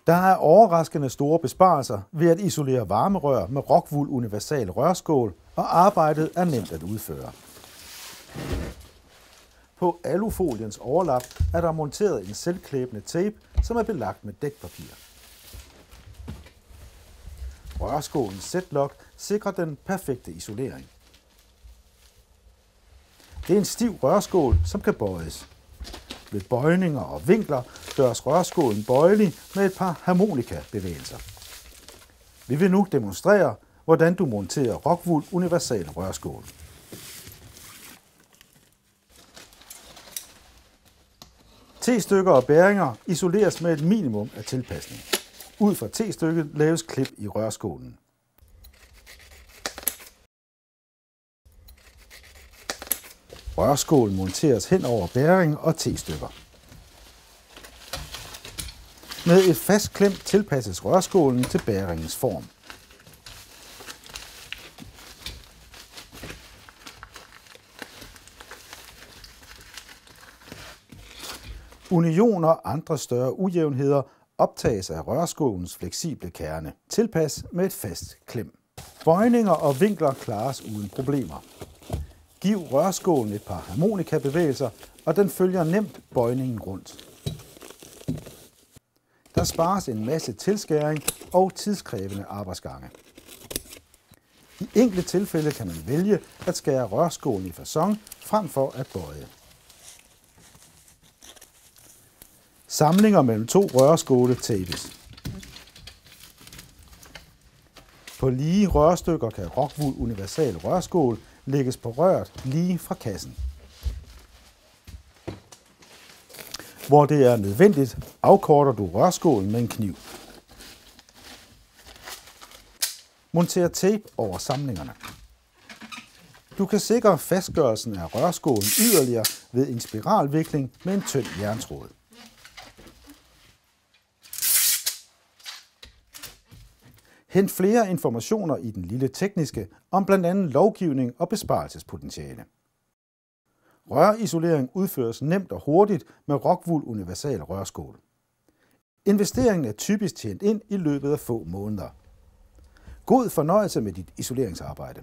Der er overraskende store besparelser ved at isolere varmerør med Rockwool Universal rørskål, og arbejdet er nemt at udføre. På alufoliens overlap er der monteret en selvklæbende tape, som er belagt med dækpapir. Rørskålens Z-lock sikrer den perfekte isolering. Det er en stiv rørskål, som kan bøjes. Ved bøjninger og vinkler gøres rørskålen bøjelig med et par harmonikabevægelser. Vi vil nu demonstrere, hvordan du monterer Rockwool Universal rørskål. T-stykker og bæringer isoleres med et minimum af tilpasning. Ud fra T-stykket laves klip i rørskålen. Rørskålen monteres hen over bæring og T-stykker. Med et fast klem tilpasses rørskålen til bæringens form. Unioner og andre større ujævnheder optages af rørskålens fleksible kerne. Tilpas med et fast klem. Bøjninger og vinkler klares uden problemer. Giv rørskålen et par harmonikabevægelser, og den følger nemt bøjningen rundt. Der spares en masse tilskæring og tidskrævende arbejdsgange. I enkelte tilfælde kan man vælge at skære rørskålen i facon frem for at bøje. Samlinger mellem to rørskåle tapes. På lige rørstykker kan Rockwool Universal rørskål lægges på røret lige fra kassen. Hvor det er nødvendigt, afkorter du rørskålen med en kniv. Monter tape over samlingerne. Du kan sikre fastgørelsen af rørskålen yderligere ved en spiralvikling med en tynd jerntråd. Hent flere informationer i den lille tekniske om blandt andet lovgivning og besparelsespotentiale. Rørisolering udføres nemt og hurtigt med Rockwool Universal rørskål. Investeringen er typisk tjent ind i løbet af få måneder. God fornøjelse med dit isoleringsarbejde.